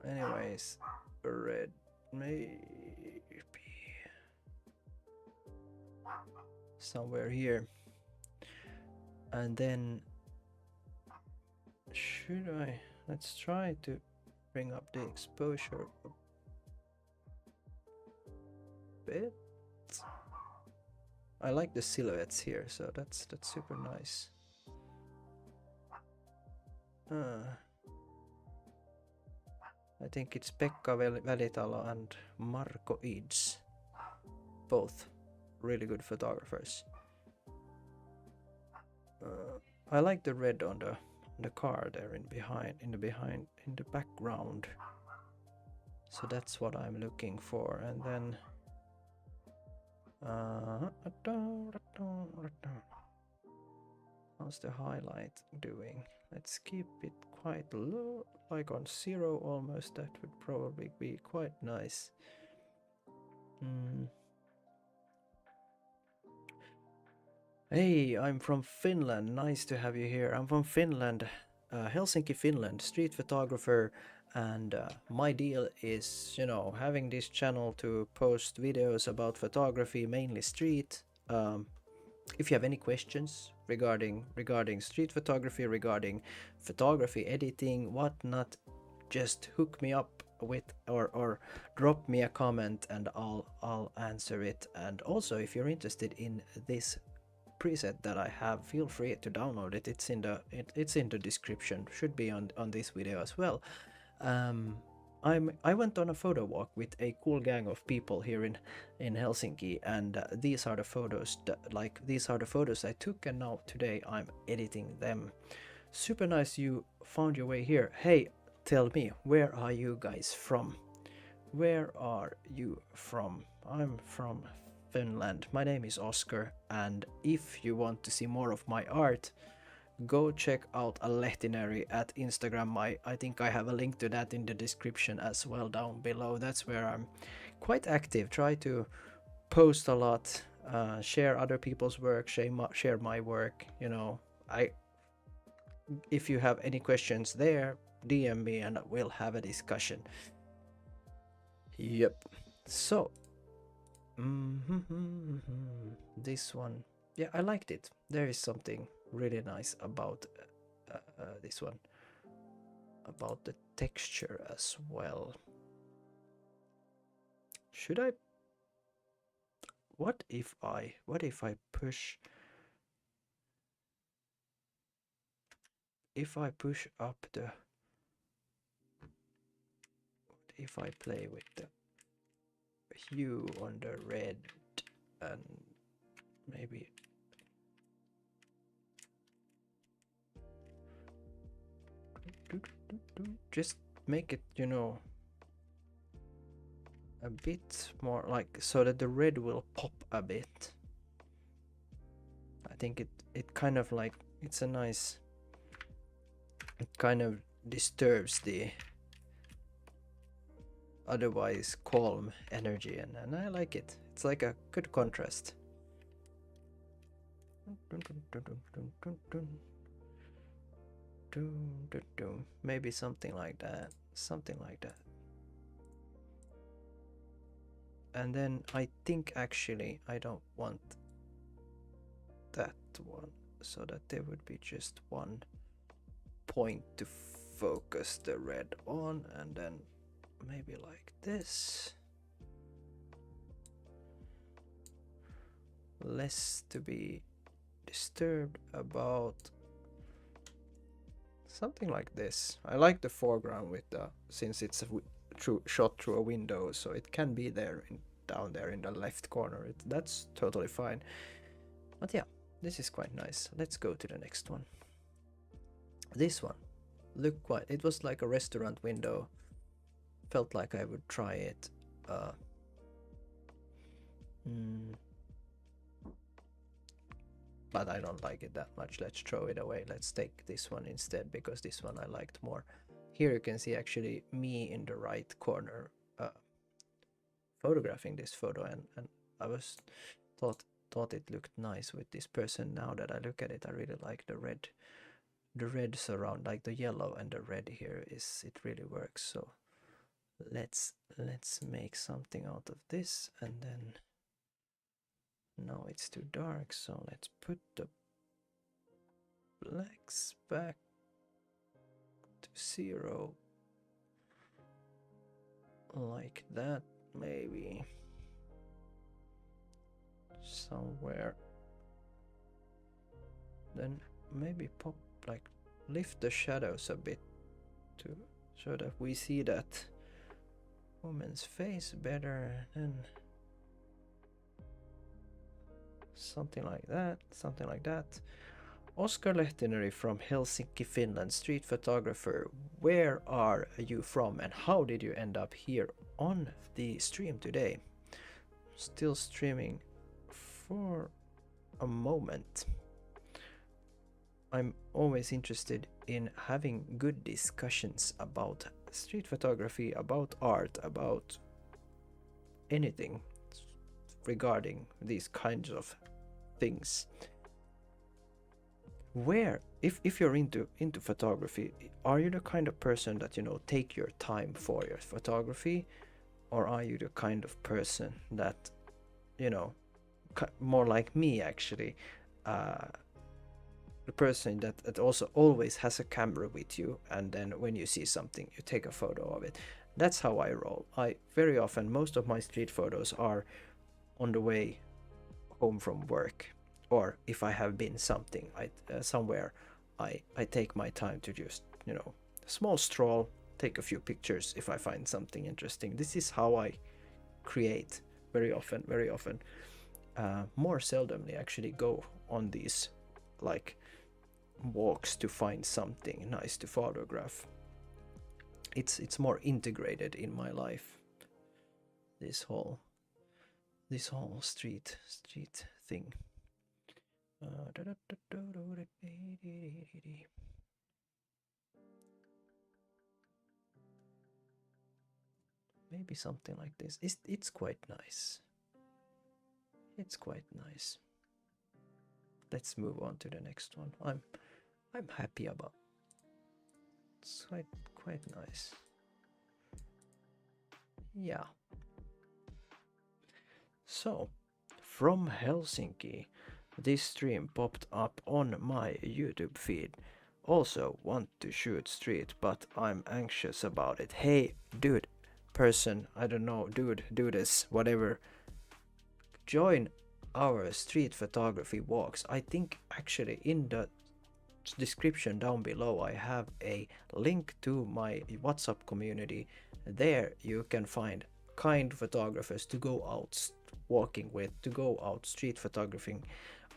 Anyways, red, maybe somewhere here, and then let's try to bring up the exposure a bit. I like the silhouettes here, so that's super nice. I think it's Pekka Välitalo and Marko Ids, both really good photographers. I like the red on the car there in the background. So that's what I'm looking for, and then how's the highlight doing? Let's keep it quite low, like on 0 almost. That would probably be quite nice. Hey, I'm from Finland. Nice to have you here. I'm from Finland, Helsinki, Finland, street photographer, and my deal is, you know, having this channel to post videos about photography, mainly street. If you have any questions regarding street photography, regarding photography editing, whatnot, just hook me up with, or drop me a comment and I'll answer it. And also, if you're interested in this preset that I have, feel free to download it. It's in the description, should be on this video as well. I went on a photo walk with a cool gang of people here in Helsinki, and these are the photos I took, and now today I'm editing them. Super nice you found your way here. Hey, tell me, where are you guys from? Where are you from? I'm from Finland. My name is Oscar, and if you want to see more of my art, go check out Alchemist at Instagram. I think I have a link to that in the description as well down below. That's where I'm quite active. Try to post a lot, share other people's work, share my work. You know, if you have any questions there, DM me and we'll have a discussion. Yep. So, this one, yeah, I liked it. There is something really nice about this one, about the texture as well. Should I, what if I push, up the, if I play with the hue on the red and maybe just make it, you know, a bit more like, so that the red will pop a bit. I think it kind of like, it's a nice, it kind of disturbs the otherwise calm energy, and I like it. It's like a good contrast. Maybe something like that, and then I think actually I don't want that one, so that there would be just one point to focus the red on, and then maybe like this, less to be disturbed about, something like this. I like the foreground with the, since it's shot through a window, so it can be there down there in the left corner. That's totally fine. But yeah, this is quite nice. Let's go to the next one. This one looked quite, it was like a restaurant window. Felt like I would try it. But I don't like it that much. Let's throw it away. Let's take this one instead, because this one I liked more. Here you can see actually me in the right corner photographing this photo, and I was thought it looked nice with this person. Now that I look at it, I really like the red surround, like the yellow and the red here, it really works. So let's make something out of this. And then, no, it's too dark, so let's put the blacks back to 0, like that, maybe somewhere. Then maybe pop, like lift the shadows a bit to, so that we see that woman's face better, and something like that. Oscar Lehtineri from Helsinki, Finland, street photographer. Where are you from, and how did you end up here on the stream today? Still streaming for a moment. I'm always interested in having good discussions about street photography, about art, about anything regarding these kinds of things. Where, if you're into photography, are you the kind of person that, you know, take your time for your photography, or are you the kind of person that, you know, more like me actually, the person that also always has a camera with you, and then when you see something you take a photo of it? That's how I roll. I very often, most of my street photos are on the way home from work, or if I have been somewhere, I take my time to just, you know, small stroll, take a few pictures if I find something interesting. This is how I create very often, very often. More seldomly actually go on these like walks to find something nice to photograph. It's more integrated in my life, this whole street thing. Maybe something like this. It's quite nice. It's quite nice. Let's move on to the next one. I'm happy about. It's quite nice. Yeah. So, from Helsinki, this stream popped up on my YouTube feed. Also want to shoot street, but I'm anxious about it. Hey, dude, person, I don't know, dude, do this, whatever. Join our street photography walks. I think actually in the description down below I have a link to my WhatsApp community. There you can find kind photographers to go out walking with, to go out street photographing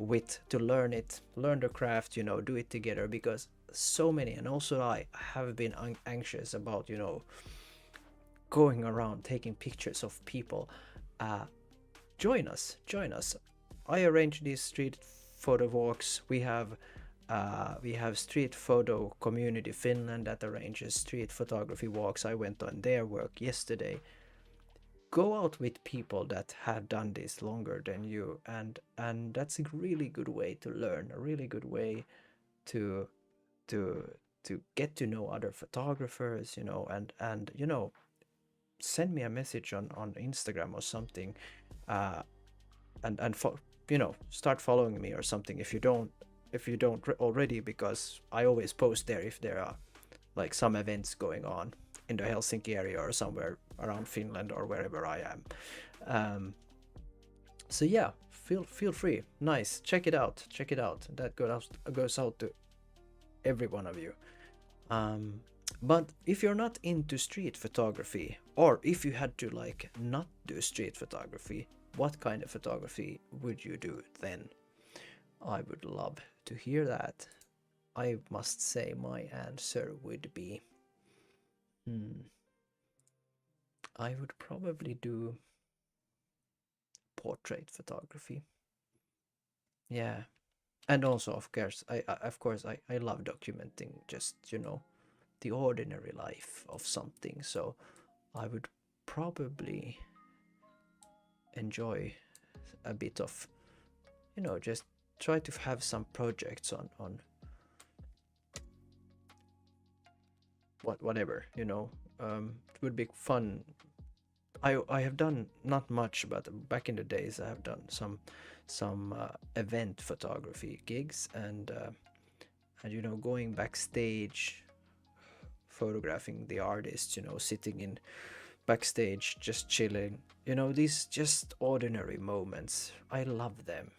with, to learn it, learn the craft, you know, do it together, because so many, and also I have been anxious about, you know, going around taking pictures of people. Join us. I arrange these street photo walks. We have Street Photo Community Finland that arranges street photography walks. I went on their work yesterday. Go out with people that have done this longer than you, and that's a really good way to learn, a really good way to to get to know other photographers, you know, and you know, send me a message on Instagram or something, and you know, start following me or something if you don't already, because I always post there if there are like some events going on in the Helsinki area or somewhere around Finland or wherever I am. So yeah, feel free. Nice, check it out. That goes out to every one of you. But if you're not into street photography, or if you had to like not do street photography, what kind of photography would you do then? I would love to hear that. I must say my answer would be, I would probably do portrait photography. Yeah. And also, of course, I love documenting just, you know, the ordinary life of something. So I would probably enjoy a bit of, you know, just try to have some projects on whatever, you know. It would be fun. I have done not much, but back in the days I have done some event photography gigs, and you know, going backstage, photographing the artists, you know, sitting in backstage just chilling, you know, these just ordinary moments. I love them.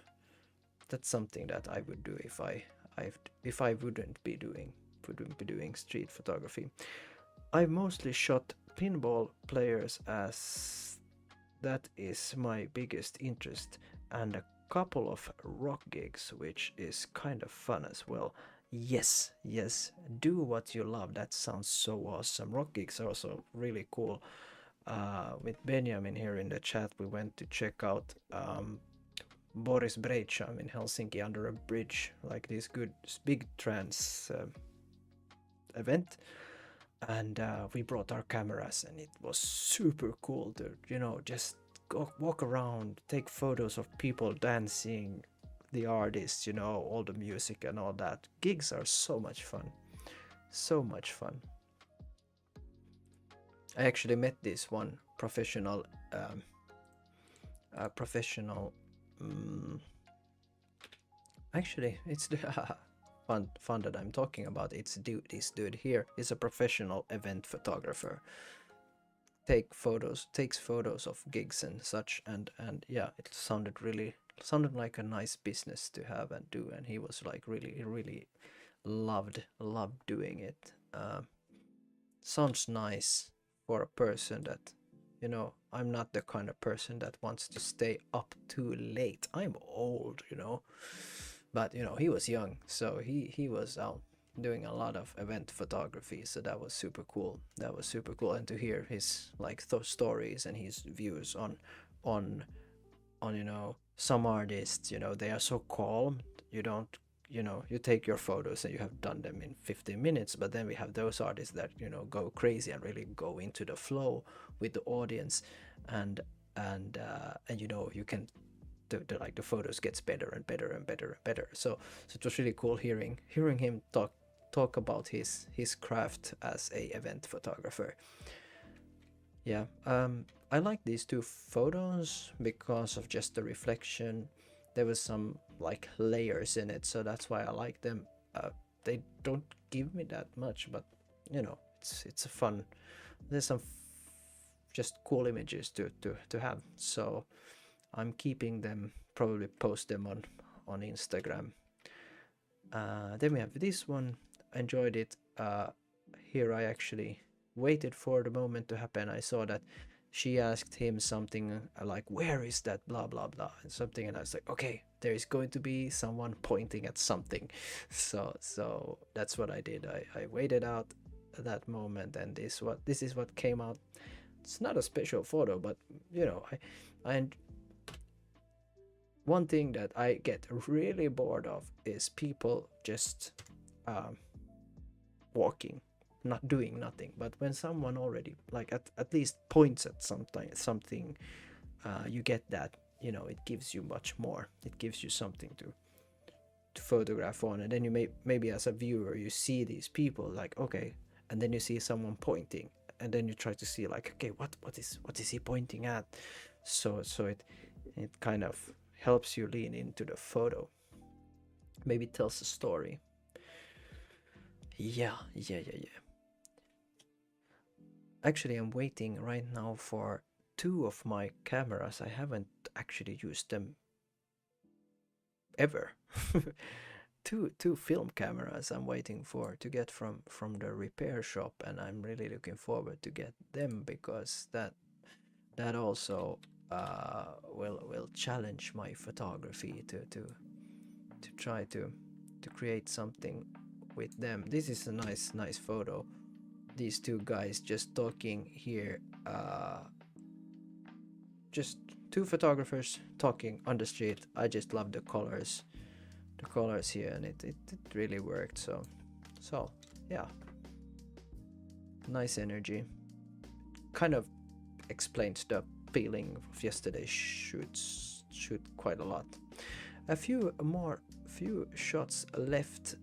That's something that I would do if I wouldn't be doing street photography. I mostly shot pinball players, as that is my biggest interest, and a couple of rock gigs, which is kind of fun as well. Yes, do what you love. That sounds so awesome. Rock gigs are also really cool. With Benjamin here in the chat, we went to check out Boris Brejcha in Helsinki under a bridge, like this good big trance event, and we brought our cameras, and it was super cool to, you know, just go walk around, take photos of people dancing, the artists, you know, all the music and all that. Gigs are so much fun, so much fun. I actually met this one professional actually it's the fun that I'm talking about. It's this dude here is a professional event photographer. takes photos of gigs and such, and yeah, it sounded like a nice business to have and do, and he was like really loved doing it. Sounds nice for a person that, you know, I'm not the kind of person that wants to stay up too late. I'm old, you know, but you know, he was young, so he was out doing a lot of event photography, so that was super cool. That was super cool, and to hear his like stories and his views on you know, some artists, you know, they are so calm. You don't, you know, you take your photos and you have done them in 15 minutes, but then we have those artists that, you know, go crazy and really go into the flow with the audience, and you know, you can like the photos gets better and better and better and better. So it was really cool hearing him talk about his craft as a event photographer. Yeah, I like these two photos because of just the reflection. There was some like layers in it, so that's why I like them. They don't give me that much, but you know, it's a fun. There's some just cool images to have. So I'm keeping them. Probably post them on Instagram. Then we have this one. I enjoyed it. Here I actually waited for the moment to happen. I saw that she asked him something like, "Where is that?" Blah blah blah, and something, and I was like, "Okay, there is going to be someone pointing at something." So that's what I did. I waited out that moment, and this is what came out. It's not a special photo, but you know, I one thing that I get really bored of is people just walking, not doing nothing. But when someone already like at least points at something, you get that, you know, it gives you much more. It gives you something to photograph on, and then you maybe as a viewer you see these people like, okay, and then you see someone pointing, and then you try to see like, okay, what is he pointing at? So it kind of helps you lean into the photo. Maybe it tells a story. Yeah. Actually, I'm waiting right now for two of my cameras. I haven't actually used them ever. Two film cameras I'm waiting for to get from the repair shop, and I'm really looking forward to get them, because that also will challenge my photography to try to create something with them. This is a nice photo. These two guys just talking here, just two photographers talking on the street. I just love the colors here, and it really worked. So yeah, nice energy. Kind of explains the feeling of yesterday's shoot quite a lot. A few shots left.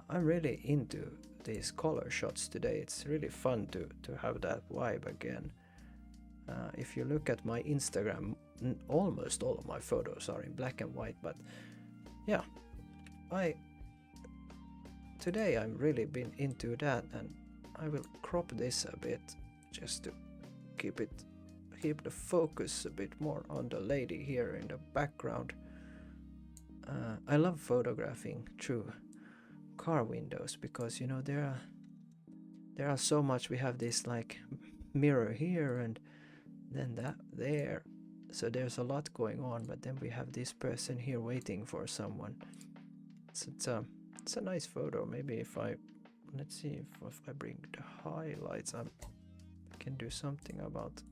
I'm really into these color shots today. It's really fun to have that vibe again. If you look at my Instagram, almost all of my photos are in black and white, but yeah, today I'm really been into that, and I will crop this a bit just to keep the focus a bit more on the lady here in the background. I love photographing through car windows, because you know there are so much. We have this like mirror here, and then that there, so there's a lot going on. But then we have this person here waiting for someone. It's a nice photo. Maybe if let's see if I bring the highlights, I can do something about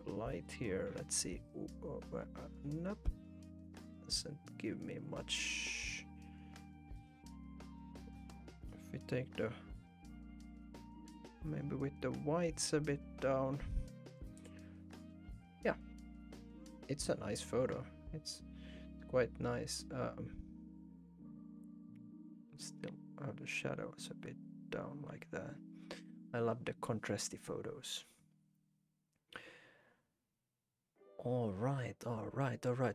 the light here. Let's see. Nope, doesn't give me much. If we take maybe with the whites a bit down. Yeah, it's a nice photo. It's quite nice. Still have the shadows a bit down like that. I love the contrasty photos. All right.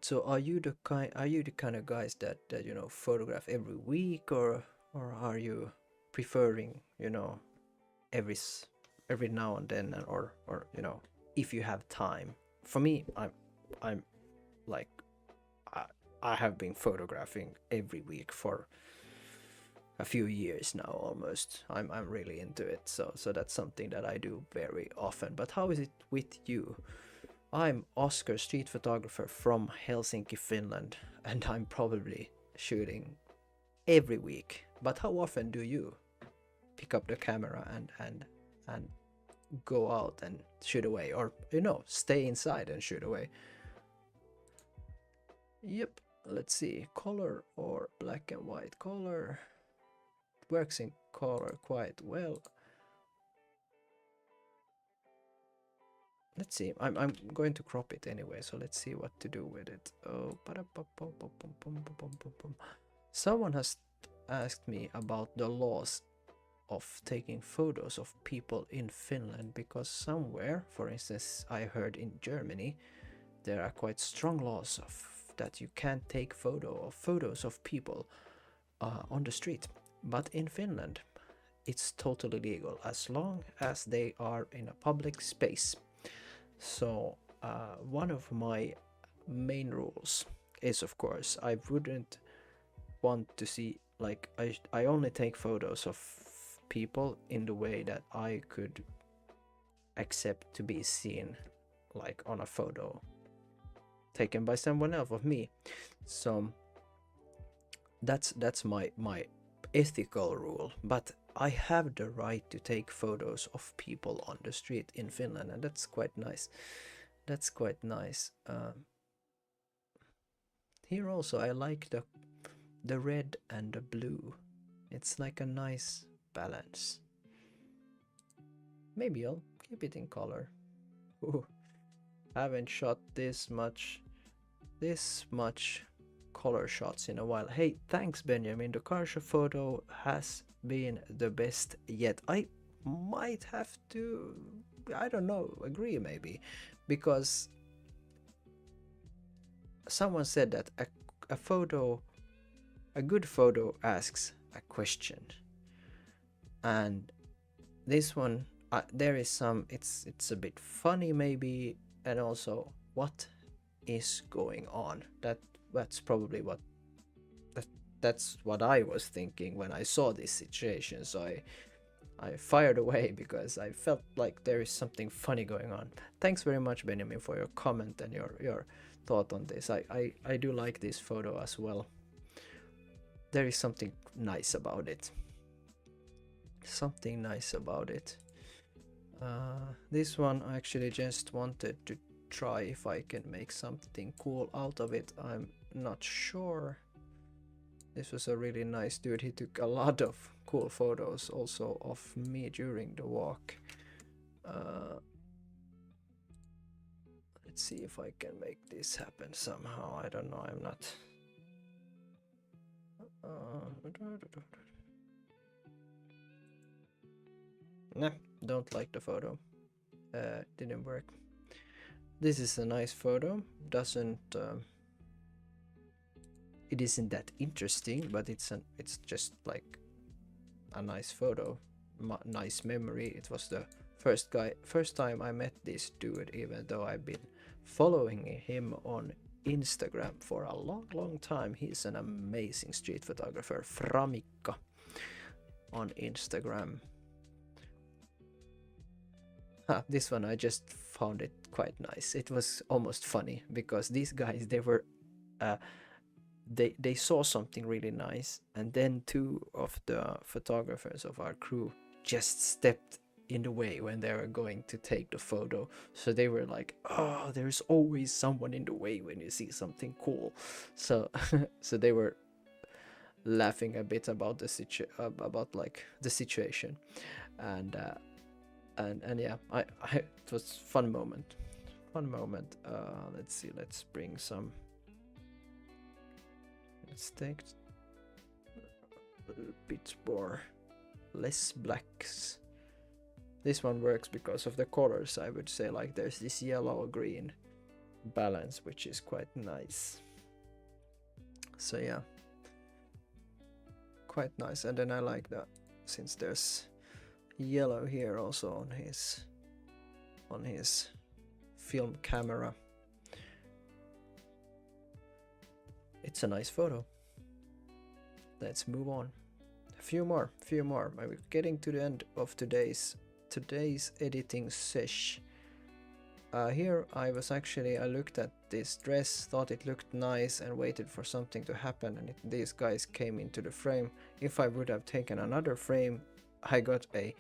So are you the kind of guys that you know, photograph every week, or are you preferring, you know, every now and then, or you know, if you have time. For me, I'm like I have been photographing every week for a few years now almost. I'm really into it, so that's something that I do very often. But how is it with you? I'm Oscar, street photographer from Helsinki, Finland, and I'm probably shooting every week. But how often do you pick up the camera and go out and shoot away, or stay inside and shoot away? Yep, let's see, color or black and white. Color works in color quite well. Let's see, I'm going to crop it anyway, so let's see what to do with it. Oh, someone has asked me about the laws of taking photos of people in Finland, because somewhere, for instance, I heard in Germany, there are quite strong laws of that you can't take photos of people on the street. But in Finland, it's totally legal as long as they are in a public space. So one of my main rules is, of course, I wouldn't want to see, like, I only take photos of people in the way that I could accept to be seen, like on a photo taken by someone else of me. So that's my ethical rule. But I have the right to take photos of people on the street in Finland, and that's quite nice. That's quite nice. Here also I like the red and the blue. It's like a nice balance. Maybe I'll keep it in color. Ooh, haven't shot this much color shots in a while. Hey, thanks Benjamin. The car show photo has been the best yet. I might have to, I don't know, agree maybe, because someone said that a good photo asks a question, and this one there is some, it's a bit funny maybe, and also what is going on. That's probably that's what I was thinking when I saw this situation. So I fired away because I felt like there is something funny going on. Thanks very much Benjamin for your comment and your thought on this. I do like this photo as well. There is something nice about it. This one I actually just wanted to try if I can make something cool out of it. I'm not sure. This was a really nice dude. He took a lot of cool photos also of me during the walk. Let's see if I can make this happen somehow. I don't know, I'm not nah, don't like the photo. Didn't work. This is a nice photo. It isn't that interesting, but it's just like a nice photo, nice memory. It was the first time I met this dude, even though I've been following him on Instagram for a long time. He's an amazing street photographer, Framikka on Instagram. This one I just found it quite nice. It was almost funny because these guys, they were they saw something really nice, and then two of the photographers of our crew just stepped in the way when they were going to take the photo. So they were like, oh, there's always someone in the way when you see something cool. So so they were laughing a bit about the situation, and yeah, I it was fun moment. Let's see, let's bring some, let's take a bit more less blacks. This one works because of the colors, I would say. Like there's this yellow green balance, which is quite nice. So yeah, quite nice. And then I like that since there's yellow here also on his film camera. It's a nice photo. Let's move on. A few more. We're getting to the end of today's editing sesh. Here I looked at this dress, thought it looked nice, and waited for something to happen, and these guys came into the frame. If I would have taken another frame, I got a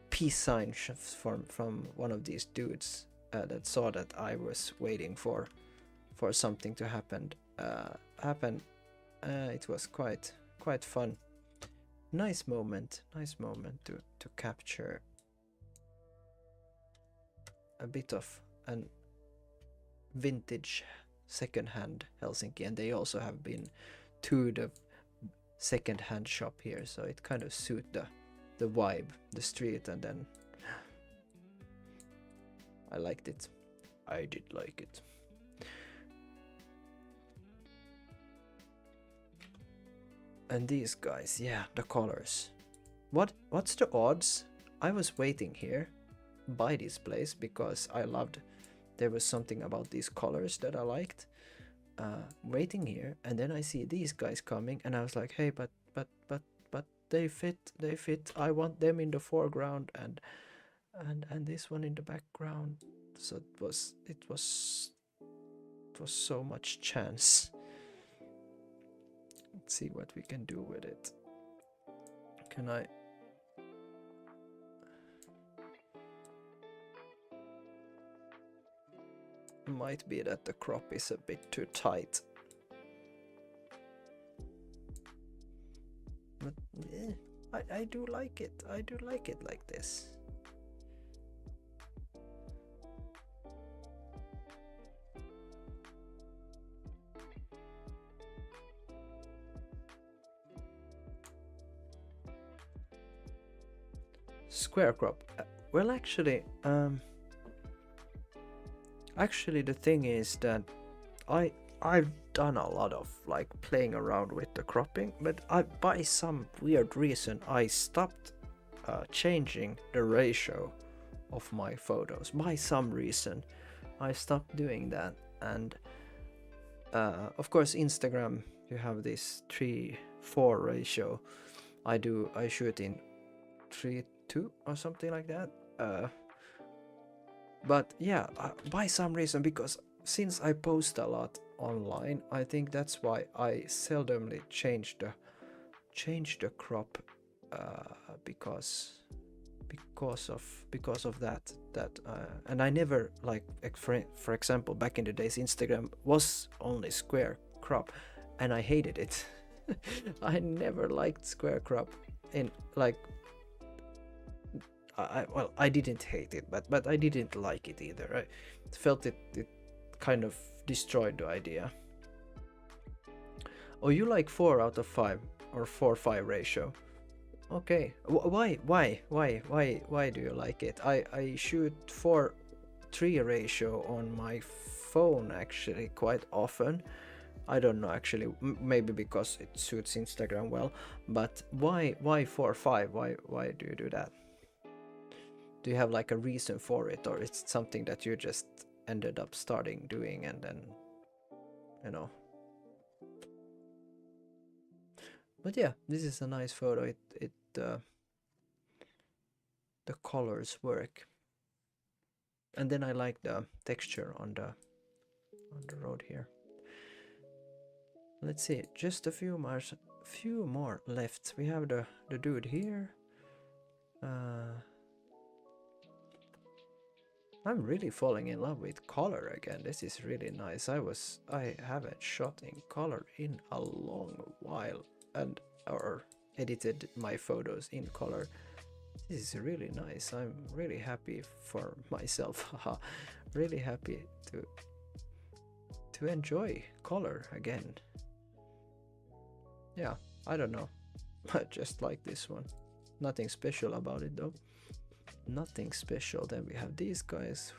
peace sign from one of these dudes that saw that I was waiting for something to happen. It was quite fun. Nice moment to capture a bit of an vintage second-hand Helsinki, and they also have been to the second-hand shop here, so it kind of suit the vibe, the street, and then I liked it. I did like it. And these guys, yeah, the colors. What's the odds? I was waiting here by this place because there was something about these colors that I liked. Waiting here, and then I see these guys coming, and I was like, hey, but they fit. I want them in the foreground and this one in the background. So it was so much chance. Let's see what we can do with it. Can I? Might be that the crop is a bit too tight. But yeah, I do like it. I do like it like this. Square crop. Well, actually, the thing is that I've done a lot of like playing around with the cropping, but by some weird reason I stopped changing the ratio of my photos. By some reason I stopped doing that, and of course Instagram, you have this 3:4 ratio. I shoot in 3:2 or something like that. But yeah, by some reason, because since I post a lot online, I think that's why I seldomly change the crop, because of that. And I never, like, for example, back in the days, Instagram was only square crop, and I hated it. I never liked square crop. In like, I didn't hate it, but I didn't like it either. I felt it kind of destroyed the idea. Oh, you like 4/5 or 4:5 ratio? Okay, why do you like it? I shoot 4:3 ratio on my phone actually quite often. I don't know actually, maybe because it suits Instagram well, but why 4:5? Why do you do that? Do you have like a reason for it, or it's something that you just ended up starting doing and then, you know? But yeah, this is a nice photo. The colors work, and then I like the texture on the road here. Let's see, just a few more left. We have the dude here. I'm really falling in love with color again. This is really nice. I haven't shot in color in a long while, or edited my photos in color. This is really nice. I'm really happy for myself. Really happy to enjoy color again. Yeah, I don't know. I just like this one. Nothing special about it though. Nothing special. Then we have these guys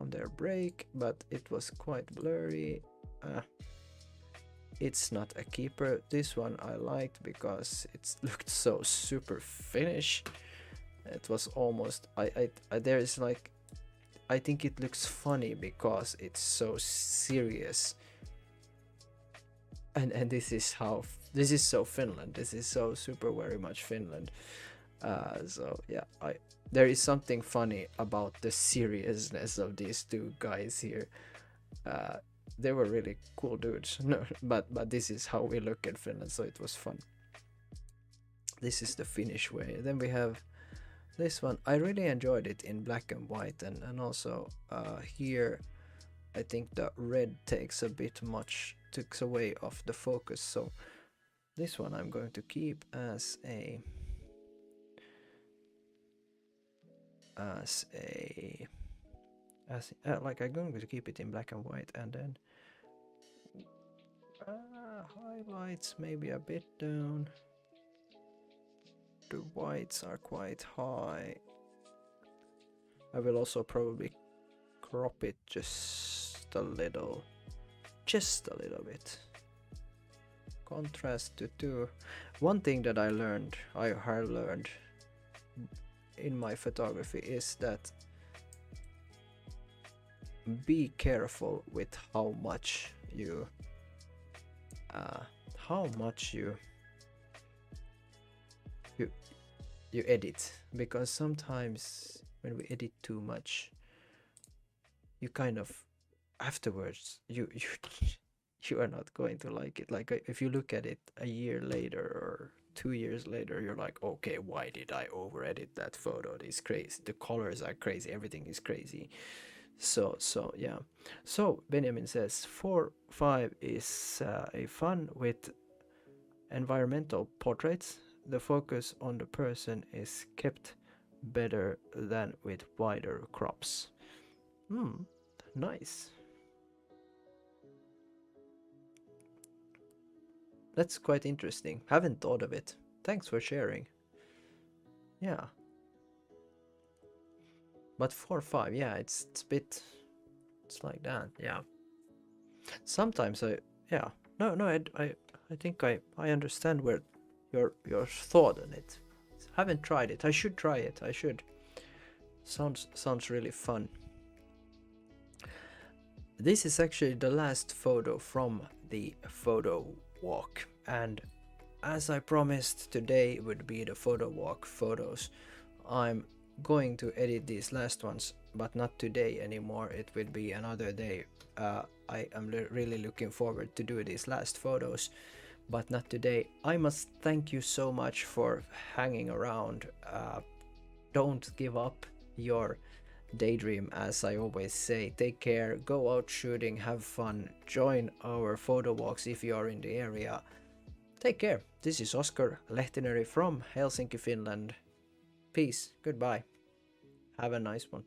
on their break, but it was quite blurry. It's not a keeper. This one I liked because it looked so super finished. It was almost, there is like, I think it looks funny because it's so serious. And this is how, this is so Finland. This is so super very much Finland. So yeah, there is something funny about the seriousness of these two guys here. They were really cool dudes. No, but this is how we look at Finland, so it was fun. This is the Finnish way. Then we have this one. I really enjoyed it in black and white, and also here I think the red takes a bit much, takes away of the focus. So this one I'm going to keep as a like I'm going to keep it in black and white, and then highlights maybe a bit down. The whites are quite high. I will also probably crop it just a little bit. Contrast to 2. One thing that I have learned in my photography is that be careful with how much you you edit, because sometimes when we edit too much, you kind of afterwards you you are not going to like it. Like if you look at it a year later or 2 years later, you're like, okay, why did I over edit that photo? It's crazy, the colors are crazy, everything is crazy. So yeah. So Benjamin says 4-5 is a fun with environmental portraits. The focus on the person is kept better than with wider crops. Nice. That's quite interesting. Haven't thought of it. Thanks for sharing. Yeah. But 4-5, yeah, it's a bit, it's like that, yeah. Sometimes I think I understand where your thought on it. Haven't tried it. I should try it. I should. Sounds really fun. This is actually the last photo from the photo walk, and as I promised, today would be the photo walk photos. I'm going to edit these last ones, but not today anymore. It will be another day. I am really looking forward to do these last photos, but not today. I must thank you so much for hanging around. Don't give up your daydream, as I always say. Take care, go out shooting, have fun, join our photo walks if you are in the area. Take care. This is Oscar Lehtineri from Helsinki, Finland. Peace. Goodbye. Have a nice one.